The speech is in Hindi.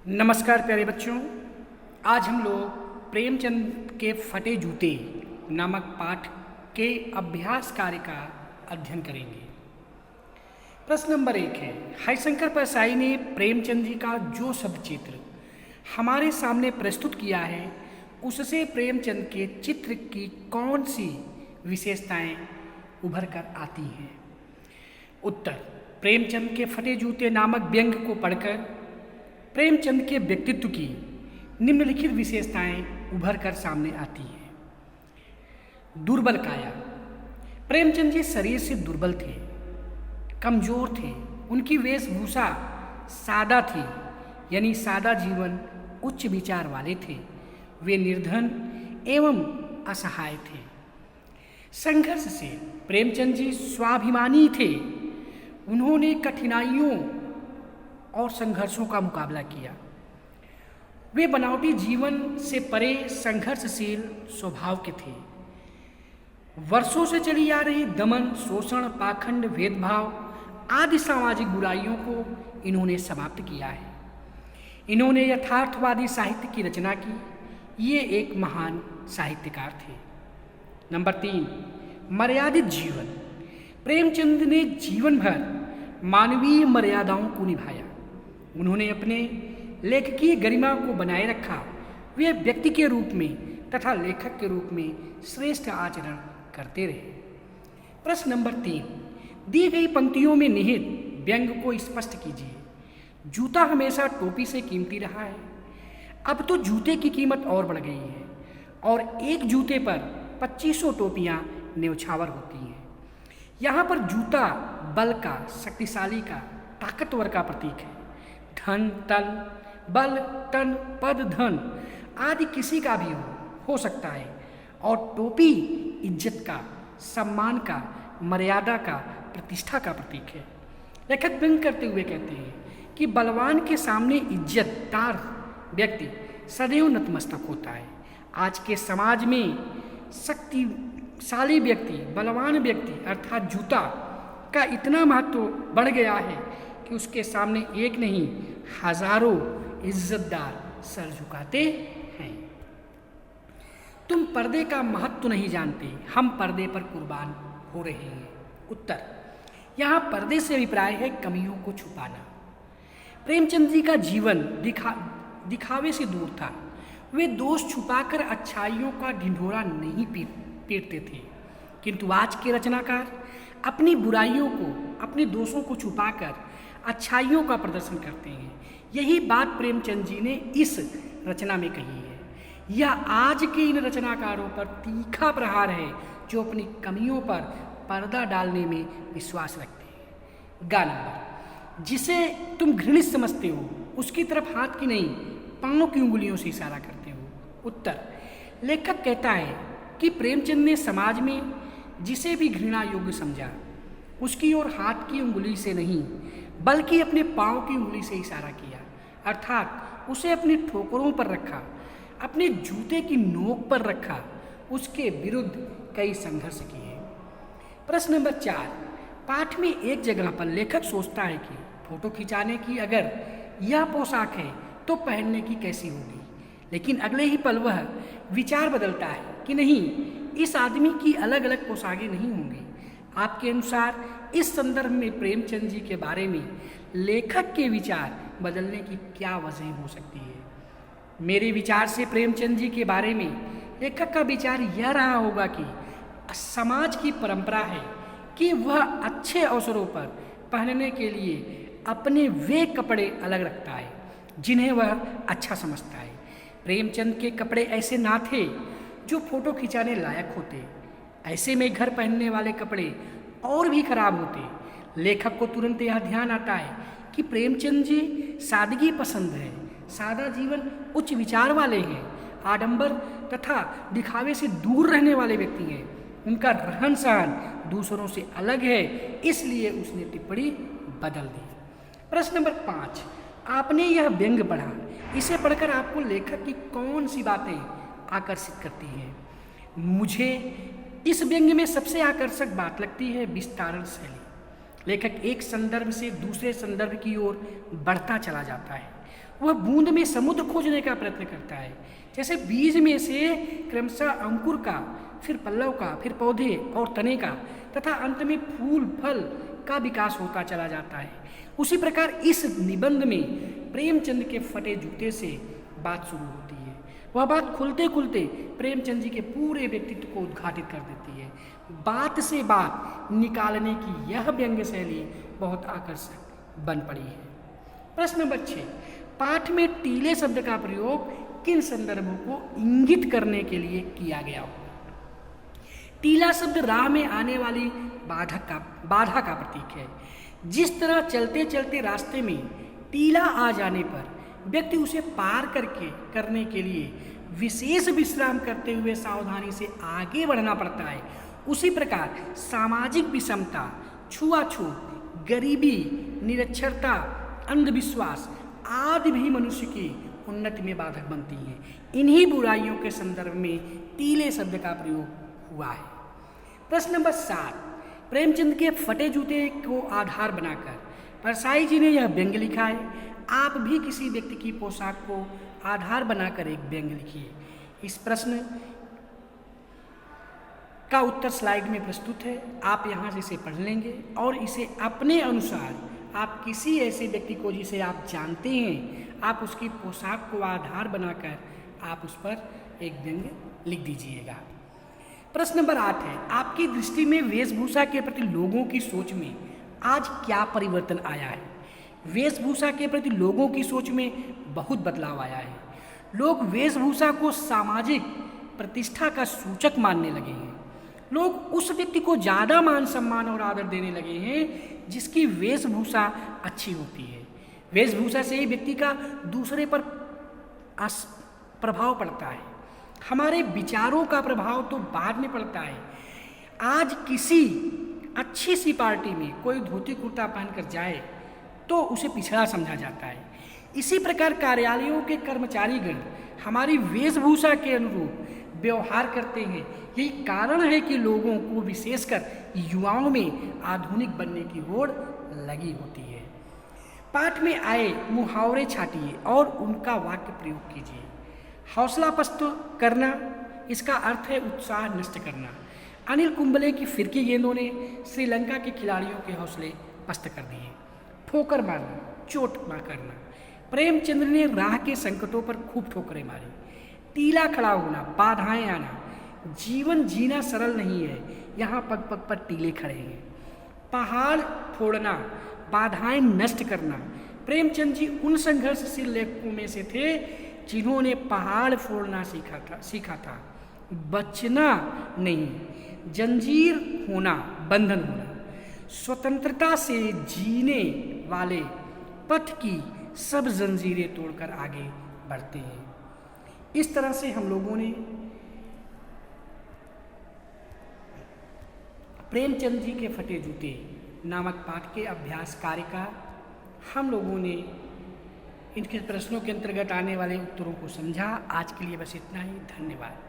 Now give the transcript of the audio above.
नमस्कार प्यारे बच्चों। आज हम लोग प्रेमचंद के फटे जूते नामक पाठ के अभ्यास कार्य का अध्ययन करेंगे। प्रश्न नंबर 1 है, हरिशंकर परसाई ने प्रेमचंद जी का जो शब्द चित्र हमारे सामने प्रस्तुत किया है उससे प्रेमचंद के चित्र की कौन सी विशेषताएं उभर कर आती हैं? उत्तर, प्रेमचंद के फटे जूते नामक व्यंग को पढ़कर प्रेमचंद के व्यक्तित्व की निम्नलिखित विशेषताएं उभर कर सामने आती हैं। दुर्बल काया। प्रेमचंद जी शरीर से दुर्बल थे, कमजोर थे। उनकी वेशभूषा सादा थी, यानी सादा जीवन, उच्च विचार वाले थे। वे निर्धन एवं असहाय थे। संघर्ष से प्रेमचंद जी स्वाभिमानी थे। उन्होंने कठिनाइयों और संघर्षों का मुकाबला किया। वे बनावटी जीवन से परे संघर्षशील स्वभाव के थे। वर्षों से चली आ रही दमन, शोषण, पाखंड, भेदभाव आदि सामाजिक बुराइयों को इन्होंने समाप्त किया है। इन्होंने यथार्थवादी साहित्य की रचना की। ये एक महान साहित्यकार थे। नंबर 3, मर्यादित जीवन। प्रेमचंद ने जीवन भर मानवीय मर्यादाओं को निभाया। उन्होंने अपने लेखकीय गरिमा को बनाए रखा। वे व्यक्ति के रूप में तथा लेखक के रूप में श्रेष्ठ आचरण करते रहे। प्रश्न नंबर 3, दी गई पंक्तियों में निहित व्यंग को स्पष्ट कीजिए। जूता हमेशा टोपी से कीमती रहा है। अब तो जूते की कीमत और बढ़ गई है और एक जूते पर 2500 टोपियां न्यौछावर होती हैं। यहाँ पर जूता बल का, शक्तिशाली का, ताकतवर का प्रतीक है। धन, तल, बल, तन, पद, धन आदि किसी का भी हो सकता है। और टोपी इज्जत का, सम्मान का, मर्यादा का, प्रतिष्ठा का प्रतीक है। लेखक व्यंग करते हुए कहते हैं कि बलवान के सामने इज्जतदार व्यक्ति सदैव नतमस्तक होता है। आज के समाज में शक्तिशाली व्यक्ति, बलवान व्यक्ति अर्थात जूता का इतना महत्व बढ़ गया है कि उसके सामने एक नहीं हजारों इज्जतदार सर झुकाते हैं। तुम पर्दे का महत्व नहीं जानते, हम पर्दे पर कुर्बान हो रहे हैं। उत्तर, यहाँ पर्दे से अभिप्राय है कमियों को छुपाना। प्रेमचंद जी का जीवन दिखावे से दूर था। वे दोष छुपाकर अच्छाइयों का ढिंढोरा नहीं पीटते थे, किंतु आज के रचनाकार अपनी बुराइयों को, अपने दोषों को छुपाकर अच्छाइयों का प्रदर्शन करते हैं। यही बात प्रेमचंद जी ने इस रचना में कही है। यह आज के इन रचनाकारों पर तीखा प्रहार है जो अपनी कमियों पर पर्दा डालने में विश्वास रखते हैं। गा नंबर, जिसे तुम घृणित समझते हो उसकी तरफ हाथ की नहीं पांव की उंगलियों से इशारा करते हो। उत्तर, लेखक कहता है कि प्रेमचंद ने समाज में जिसे भी घृणा योग्य समझा उसकी ओर हाथ की उंगली से नहीं बल्कि अपने पांव की उंगली से इशारा किया, अर्थात उसे अपनी ठोकरों पर रखा, अपने जूते की नोक पर रखा, उसके विरुद्ध कई संघर्ष किए। प्रश्न नंबर 4, पाठ में एक जगह पर लेखक सोचता है कि फोटो खिंचाने की अगर यह पोशाक है तो पहनने की कैसी होगी, लेकिन अगले ही पल वह विचार बदलता है कि नहीं, इस आदमी की अलग अलग पोशाकें नहीं होंगी। आपके अनुसार इस संदर्भ में प्रेमचंद जी के बारे में लेखक के विचार बदलने की क्या वजह हो सकती है? मेरे विचार से प्रेमचंद जी के बारे में लेखक का विचार यह रहा होगा कि समाज की परंपरा है कि वह अच्छे अवसरों पर पहनने के लिए अपने वे कपड़े अलग रखता है जिन्हें वह अच्छा समझता है। प्रेमचंद के कपड़े ऐसे ना थे जो फोटो खिंचाने लायक होते। ऐसे में घर पहनने वाले कपड़े और भी खराब होते। लेखक को तुरंत यह ध्यान आता है कि प्रेमचंद जी सादगी पसंद है, सादा जीवन, उच्च विचार वाले हैं, आडंबर तथा दिखावे से दूर रहने वाले व्यक्ति हैं। उनका रहन सहन दूसरों से अलग है, इसलिए उसने टिप्पणी बदल दी। प्रश्न नंबर 5, आपने यह व्यंग पढ़ा, इसे पढ़कर आपको लेखक की कौन सी बातें आकर्षित करती हैं? मुझे इस व्यंग में सबसे आकर्षक बात लगती है विस्तारण शैली। लेखक एक संदर्भ से दूसरे संदर्भ की ओर बढ़ता चला जाता है। वह बूंद में समुद्र खोजने का प्रयत्न करता है। जैसे बीज में से क्रमशः अंकुर का, फिर पल्लव का, फिर पौधे और तने का तथा अंत में फूल फल का विकास होता चला जाता है, उसी प्रकार इस निबंध में प्रेमचंद के फटे जूते से बात शुरू होती है। वह बात खुलते खुलते प्रेमचंद जी के पूरे व्यक्तित्व को उद्घाटित कर देती है। बात से बात निकालने की यह व्यंग्य शैली बहुत आकर्षक बन पड़ी है। प्रश्न नंबर 6, पाठ में टीले शब्द का प्रयोग किन संदर्भों को इंगित करने के लिए किया गया हो? टीला शब्द राह में आने वाली बाधा का प्रतीक है। जिस तरह चलते चलते रास्ते में टीला आ जाने पर व्यक्ति उसे पार करने के लिए विशेष विश्राम करते हुए सावधानी से आगे बढ़ना पड़ता है, उसी प्रकार सामाजिक विषमता, छुआछूत, गरीबी, निरक्षरता, अंधविश्वास आदि भी मनुष्य की उन्नति में बाधक बनती हैं। इन्हीं बुराइयों के संदर्भ में टीले शब्द का प्रयोग हुआ है। प्रश्न नंबर 7, प्रेमचंद के फटे जूते को आधार बनाकर परसाई जी ने यह व्यंग्य लिखा है। आप भी किसी व्यक्ति की पोशाक को आधार बनाकर एक व्यंग्य लिखिए। इस प्रश्न का उत्तर स्लाइड में प्रस्तुत है, आप यहाँ से इसे पढ़ लेंगे और इसे अपने अनुसार आप किसी ऐसे व्यक्ति को जिसे आप जानते हैं, आप उसकी पोशाक को आधार बनाकर आप उस पर एक व्यंग्य लिख दीजिएगा। प्रश्न नंबर 8 है, आपकी दृष्टि में वेशभूषा के प्रति लोगों की सोच में आज क्या परिवर्तन आया है? वेशभूषा के प्रति लोगों की सोच में बहुत बदलाव आया है। लोग वेशभूषा को सामाजिक प्रतिष्ठा का सूचक मानने लगे हैं। लोग उस व्यक्ति को ज़्यादा मान सम्मान और आदर देने लगे हैं जिसकी वेशभूषा अच्छी होती है। वेशभूषा से ही व्यक्ति का दूसरे पर प्रभाव पड़ता है। हमारे विचारों का प्रभाव तो बाद में पड़ता है। आज किसी अच्छी सी पार्टी में कोई धोती कुर्ता पहनकर जाए तो उसे पिछड़ा समझा जाता है। इसी प्रकार कार्यालयों के कर्मचारीगण हमारी वेशभूषा के अनुरूप व्यवहार करते हैं। यही कारण है कि लोगों को, विशेषकर युवाओं में आधुनिक बनने की होड़ लगी होती है। पाठ में आए मुहावरे छाटिए और उनका वाक्य प्रयोग कीजिए। हौसला पस्त करना, इसका अर्थ है उत्साह नष्ट करना। अनिल कुंबले की फिरकी गेंदों ने श्रीलंका के खिलाड़ियों के हौसले पस्त कर दिए। ठोकर मारना, चोट न करना। प्रेमचंद ने राह के संकटों पर खूब ठोकरें मारी। टीला खड़ा होना, बाधाएं आना। जीवन जीना सरल नहीं है, यहाँ पग पग पर टीले खड़े हैं। पहाड़ फोड़ना, बाधाएं नष्ट करना। प्रेमचंद जी उन संघर्षशील लेखकों में से थे जिन्होंने पहाड़ फोड़ना सीखा था, बचना नहीं। जंजीर होना, बंधन होना। स्वतंत्रता से जीने वाले पथ की सब जंजीरें तोड़कर आगे बढ़ते हैं। इस तरह से हम लोगों ने प्रेमचंद जी के फटे जूते नामक पाठ के अभ्यास कार्य का हम लोगों ने इनके प्रश्नों के अंतर्गत आने वाले उत्तरों को समझा। आज के लिए बस इतना ही। धन्यवाद।